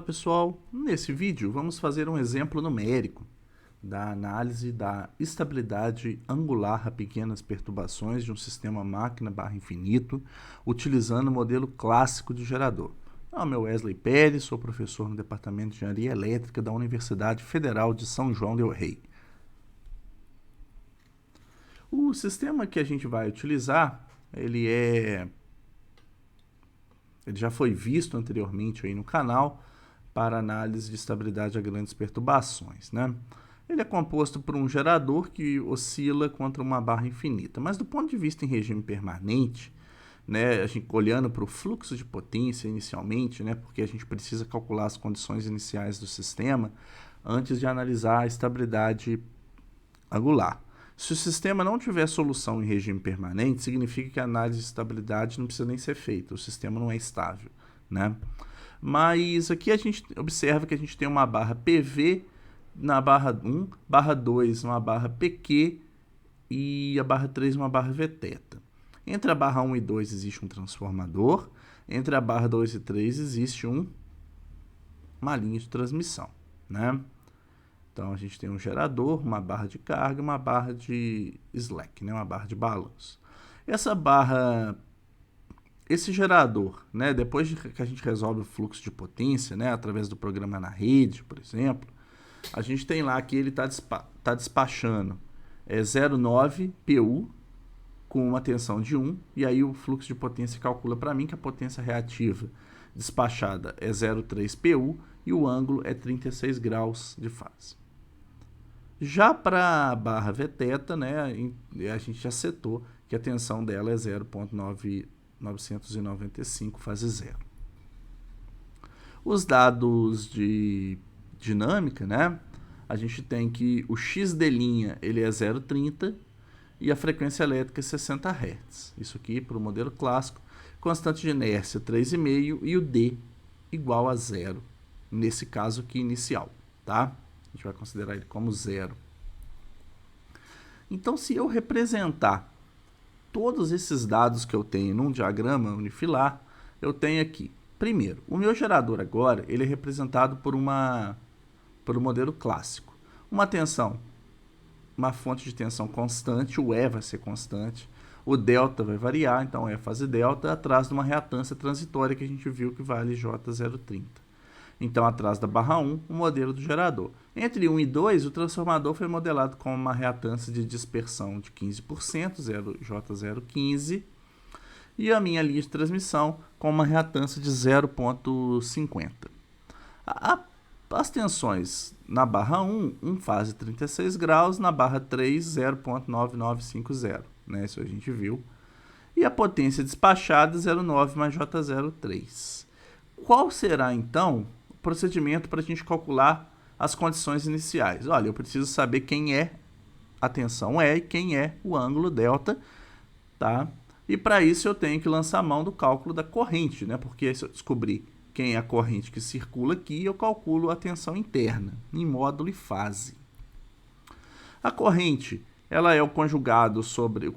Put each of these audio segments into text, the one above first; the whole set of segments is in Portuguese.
pessoal, nesse vídeo vamos fazer um exemplo numérico da análise da estabilidade angular a pequenas perturbações de um sistema máquina/infinito utilizando o modelo clássico de gerador. Meu nome é Wesley Pérez, sou professor no Departamento de Engenharia Elétrica da Universidade Federal de São João del Rei. O sistema que a gente vai utilizar, ele já foi visto anteriormente aí no canal para análise de estabilidade a grandes perturbações, né? Ele é composto por um gerador que oscila contra uma barra infinita, mas do ponto de vista em regime permanente, né, a gente olhando para o fluxo de potência inicialmente, né, porque a gente precisa calcular as condições iniciais do sistema antes de analisar a estabilidade angular. Se o sistema não tiver solução em regime permanente, significa que a análise de estabilidade não precisa nem ser feita, o sistema não é estável, né? Mas aqui a gente observa que a gente tem uma barra PV na barra 1, barra 2 uma barra PQ e a barra 3 uma barra Vθ. Entre a barra 1 e 2 existe um transformador, entre a barra 2 e 3 existe uma linha de transmissão, né? Então, a gente tem um gerador, uma barra de carga, uma barra de slack, né? Uma barra de balanço. Esse gerador, né? Depois que a gente resolve o fluxo de potência, né? Através do programa na rede, por exemplo, a gente tem lá que ele tá despachando 0,9 PU com uma tensão de 1, e aí o fluxo de potência calcula para mim que a potência reativa despachada é 0,3 PU e o ângulo é 36 graus de fase. Já para a barra Vθ, né, a gente já setou que a tensão dela é 0,995 fase zero. Os dados de dinâmica, né, a gente tem que o xd' ele é 0,30 e a frequência elétrica é 60 Hz. Isso aqui para o modelo clássico. Constante de inércia 3,5 e o D igual a zero, nesse caso aqui inicial, tá? A gente vai considerar ele como zero. Então, se eu representar todos esses dados que eu tenho num diagrama unifilar, eu tenho aqui, primeiro, o meu gerador agora, ele é representado por um modelo clássico. Uma fonte de tensão constante, o E vai ser constante, o delta vai variar, então é fase delta, atrás de uma reatância transitória que a gente viu que vale J030. Então, atrás da barra 1, o modelo do gerador. Entre 1 e 2, o transformador foi modelado com uma reatância de dispersão de 15%, J015, e a minha linha de transmissão com uma reatância de 0,50. As tensões na barra 1 fase 36 graus, na barra 3, 0,9950, né? Isso a gente viu. E a potência despachada, 0,9 mais J03. Qual será, então, o procedimento para a gente calcular as condições iniciais? Olha, eu preciso saber quem é a tensão E e quem é o ângulo delta, tá? E para isso eu tenho que lançar a mão do cálculo da corrente, né? Porque se eu descobrir quem é a corrente que circula aqui, eu calculo a tensão interna, em módulo e fase. A corrente, ela é o conjugado sobre o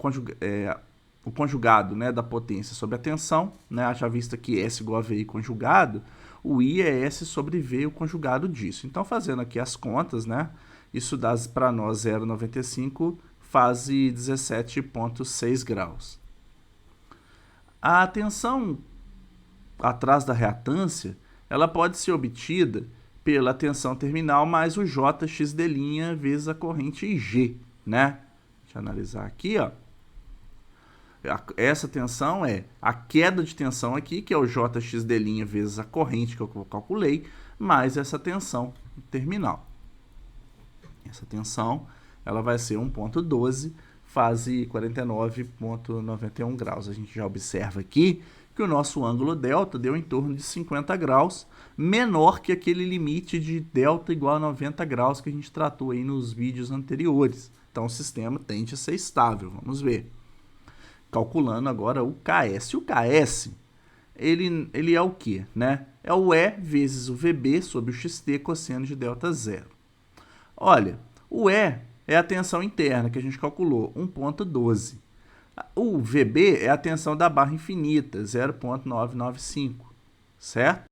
conjugado, né, da potência sobre a tensão, né? Haja vista que S igual a VI conjugado, o I é S sobre V, o conjugado disso. Então, fazendo aqui as contas, né, isso dá para nós 0,95 fase 17,6 graus. A tensão atrás da reatância, ela pode ser obtida pela tensão terminal mais o Jxd' vezes a corrente IG, né? Deixa eu analisar aqui, ó. Essa tensão é a queda de tensão aqui, que é o Jxd' vezes a corrente que eu calculei, mais essa tensão terminal. Essa tensão, ela vai ser 1,12, fase 49,91 graus. A gente já observa aqui que o nosso ângulo delta deu em torno de 50 graus, menor que aquele limite de delta igual a 90 graus que a gente tratou aí nos vídeos anteriores. Então, o sistema tende a ser estável. Vamos ver. Calculando agora o Ks. O Ks, ele é o quê, né? É o E vezes o VB sobre o XT cosseno de delta zero. Olha, o E é a tensão interna que a gente calculou, 1,12. O VB é a tensão da barra infinita, 0,995, certo?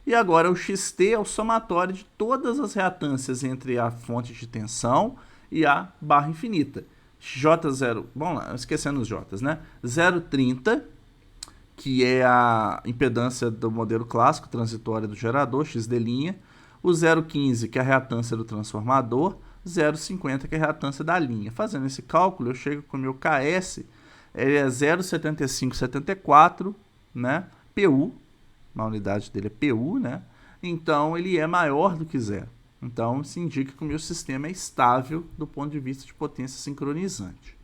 E agora o xt é o somatório de todas as reatâncias entre a fonte de tensão e a barra infinita. J0, vamos lá, esquecendo os J's, né? 0,30, que é a impedância do modelo clássico transitória do gerador, xd', o 0,15, que é a reatância do transformador, 0,50, que é a reatância da linha. Fazendo esse cálculo, eu chego com o meu KS, ele é 0,7574, né? PU, a unidade dele é PU, né? Então, ele é maior do que zero. Então, isso indica que o meu sistema é estável do ponto de vista de potência sincronizante.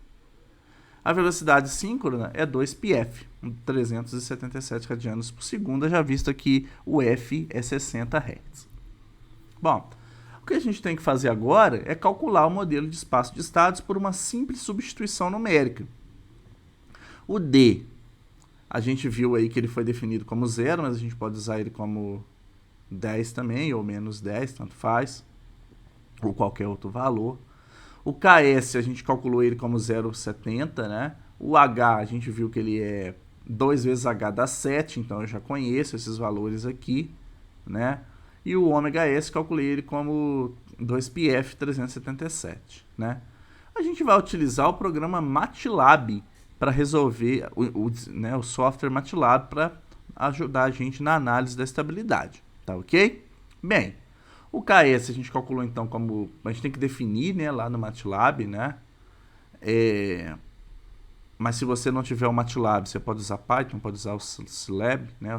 A velocidade síncrona é 2πf, 377 radianos por segundo, já visto que o f é 60 Hz. Bom, o que a gente tem que fazer agora é calcular o modelo de espaço de estados por uma simples substituição numérica. O D, a gente viu aí que ele foi definido como 0, mas a gente pode usar ele como 10 também, ou menos 10, tanto faz, ou qualquer outro valor. O KS, a gente calculou ele como 0,70, né? O H, a gente viu que ele é 2 vezes H dá 7, então eu já conheço esses valores aqui, né? E o ômega S, calculei ele como 2πf 377, né? A gente vai utilizar o programa MATLAB para resolver, o software MATLAB para ajudar a gente na análise da estabilidade, tá ok? Bem, o KS a gente calculou então como, a gente tem que definir, né, lá no MATLAB, né? Mas se você não tiver o MATLAB, você pode usar Python, pode usar o Scilab, né?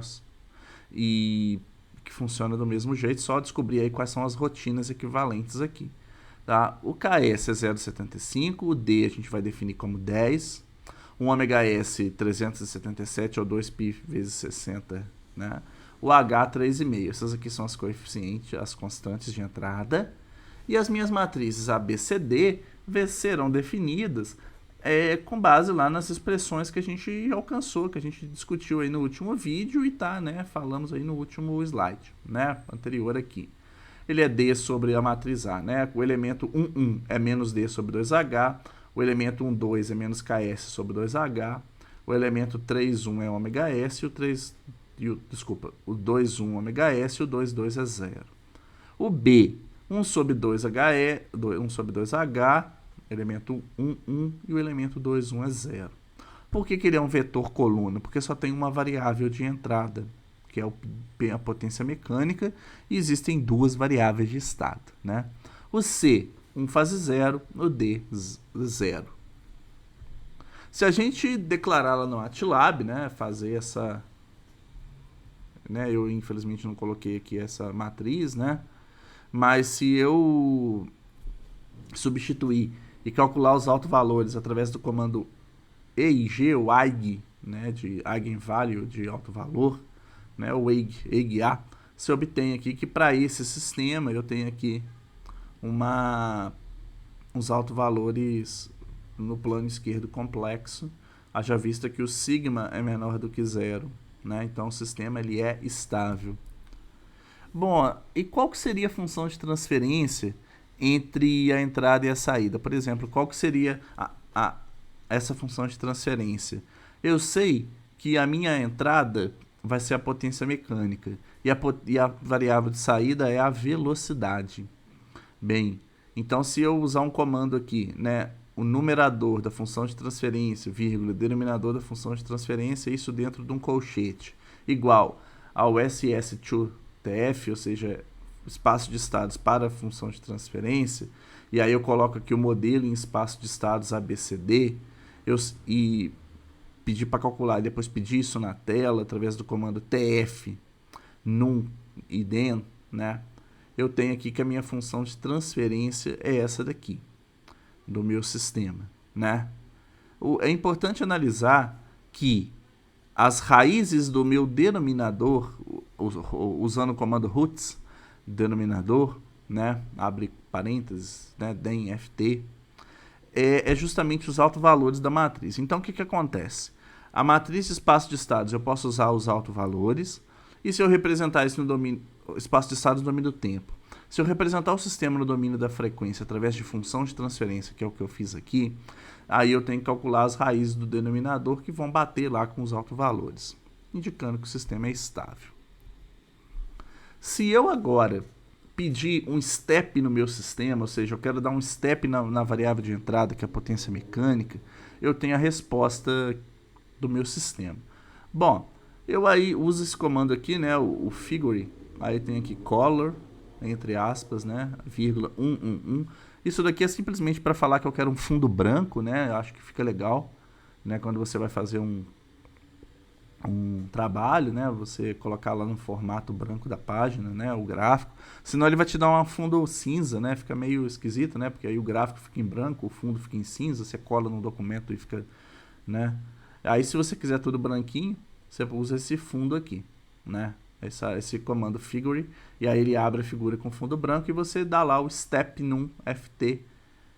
E que funciona do mesmo jeito, só descobrir aí quais são as rotinas equivalentes aqui, tá? O KS é 0,75, o D a gente vai definir como 10, o ômega S 377 ou 2π vezes 60, né? O H 3,5. Essas aqui são as coeficientes, as constantes de entrada. E as minhas matrizes A, B, C, D serão definidas com base lá nas expressões que a gente alcançou, que a gente discutiu aí no último vídeo e tá, né, falamos aí no último slide, né, anterior aqui. Ele é D sobre a matriz A, né? O elemento 1,1 é menos D sobre 2H, o elemento 1,2 é menos KS sobre 2H, o elemento 3,1 é ômega S e o 2,1 ômega S e o 2,2 é 0. O B, 1 sobre 2HE, 1 sobre 2H, elemento 1,1 e o elemento 2,1 é 0. Por que ele é um vetor coluna? Porque só tem uma variável de entrada, que é a potência mecânica, e existem duas variáveis de estado, né? O C, 1 fase 0, o D, 0. Se a gente declarar lá no MATLAB, né, fazer essa... Né, eu infelizmente não coloquei aqui essa matriz, né? Mas se eu substituir e calcular os autovalores através do comando EIG, ou EIG, né, de Eigenvalue, de alto valor, né, o EIG-A, se obtém aqui que para esse sistema eu tenho aqui uns autovalores no plano esquerdo complexo, haja vista que o sigma é menor do que 0. Né? Então o sistema ele é estável. Bom, e qual que seria a função de transferência entre a entrada e a saída? Por exemplo, qual que seria essa função de transferência? Eu sei que a minha entrada vai ser a potência mecânica e a variável de saída é a velocidade. Bem, então se eu usar um comando aqui, né, o numerador da função de transferência, vírgula, denominador da função de transferência, isso dentro de um colchete, igual ao SS2TF, ou seja, espaço de estados para a função de transferência, e aí eu coloco aqui o modelo em espaço de estados ABCD, e pedir para calcular, e depois pedir isso na tela, através do comando TF, num e den, né? Eu tenho aqui que a minha função de transferência é essa daqui, do meu sistema, né? É importante analisar que as raízes do meu denominador, usando o comando roots, denominador, né? Abre parênteses, né? Den ft, é justamente os autovalores da matriz. Então, o que acontece? A matriz de espaço de estados, eu posso usar os autovalores, e se eu representar isso no domínio, espaço de estados no domínio do tempo, se eu representar o sistema no domínio da frequência através de função de transferência, que é o que eu fiz aqui, aí eu tenho que calcular as raízes do denominador que vão bater lá com os autovalores, indicando que o sistema é estável. Se eu agora pedir um step no meu sistema, ou seja, eu quero dar um step na variável de entrada, que é a potência mecânica, eu tenho a resposta do meu sistema. Bom, eu aí uso esse comando aqui, né, o figure, aí tem aqui color, entre aspas, né, vírgula 111. Isso daqui é simplesmente para falar que eu quero um fundo branco, né, eu acho que fica legal, né, quando você vai fazer um trabalho, né, você colocar lá no formato branco da página, né, o gráfico, senão ele vai te dar um fundo cinza, né, fica meio esquisito, né, porque aí o gráfico fica em branco, o fundo fica em cinza, você cola no documento e fica, né, aí se você quiser tudo branquinho, você usa esse fundo aqui, né, esse comando figure, e aí ele abre a figura com fundo branco e você dá lá o step num ft,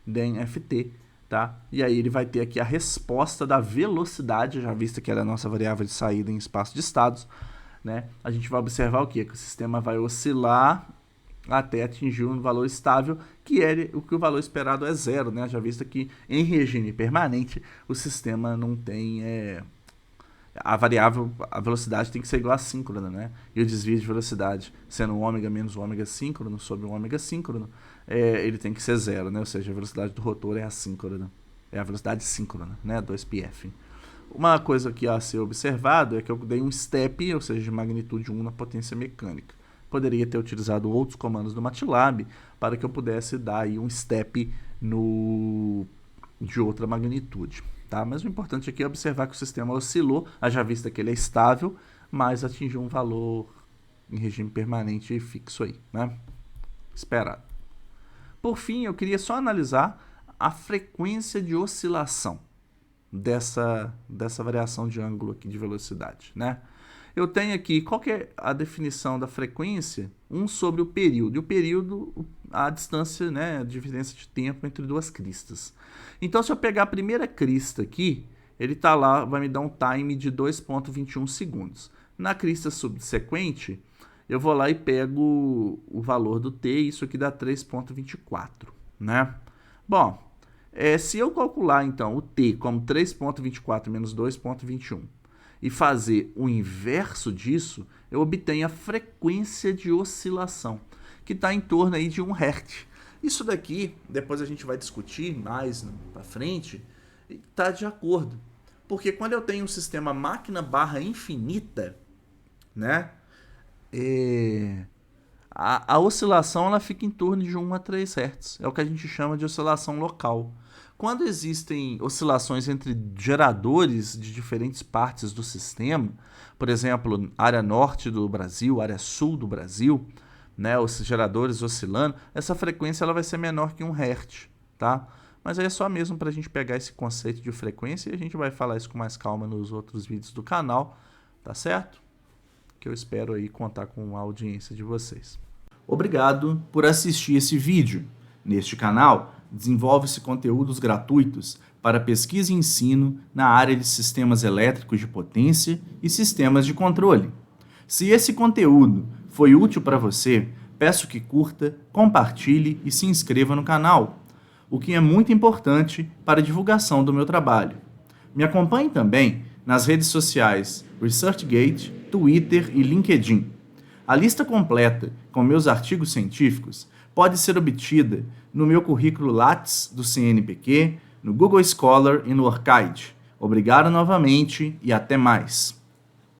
then ft, tá? E aí ele vai ter aqui a resposta da velocidade, já vista que ela é a nossa variável de saída em espaço de estados, né? A gente vai observar o quê? Que o sistema vai oscilar até atingir um valor estável, que é o que o valor esperado é zero, né? Já visto que em regime permanente o sistema não tem a velocidade tem que ser igual a síncrona, né? E o desvio de velocidade, sendo o ômega menos o ômega síncrono sobre o ômega síncrono, ele tem que ser zero, né? Ou seja, a velocidade do rotor é assíncrona. É a velocidade síncrona, né? 2πf. Uma coisa que a ser observado é que eu dei um step, ou seja, de magnitude 1 na potência mecânica. Poderia ter utilizado outros comandos do MATLAB para que eu pudesse dar aí um step de outra magnitude. Tá? Mas o importante aqui é observar que o sistema oscilou, haja vista que ele é estável, mas atingiu um valor em regime permanente e fixo aí, né? Esperado. Por fim, eu queria só analisar a frequência de oscilação dessa variação de ângulo aqui de velocidade, né? Eu tenho aqui, qual que é a definição da frequência? 1 sobre o período. E o período, a distância, né, a diferença de tempo entre duas cristas. Então, se eu pegar a primeira crista aqui, ele está lá, vai me dar um time de 2,21 segundos. Na crista subsequente, eu vou lá e pego o valor do t, e isso aqui dá 3,24, né? Bom, se eu calcular, então, o t como 3,24 menos 2,21, e fazer o inverso disso, eu obtenho a frequência de oscilação, que está em torno aí de 1 Hz. Isso daqui, depois a gente vai discutir mais para frente, está de acordo. Porque quando eu tenho um sistema máquina barra infinita, né, a oscilação ela fica em torno de 1 a 3 Hz. É o que a gente chama de oscilação local. Quando existem oscilações entre geradores de diferentes partes do sistema, por exemplo, área norte do Brasil, área sul do Brasil, né, os geradores oscilando, essa frequência ela vai ser menor que 1 Hz, tá? Mas aí é só mesmo para a gente pegar esse conceito de frequência e a gente vai falar isso com mais calma nos outros vídeos do canal, tá certo? Que eu espero aí contar com a audiência de vocês. Obrigado por assistir esse vídeo. Neste canal, desenvolve-se conteúdos gratuitos para pesquisa e ensino na área de sistemas elétricos de potência e sistemas de controle. Se esse conteúdo foi útil para você, peço que curta, compartilhe e se inscreva no canal, o que é muito importante para a divulgação do meu trabalho. Me acompanhe também nas redes sociais ResearchGate, Twitter e LinkedIn. A lista completa com meus artigos científicos pode ser obtida no meu currículo Lattes do CNPq, no Google Scholar e no Orchid. Obrigado novamente e até mais!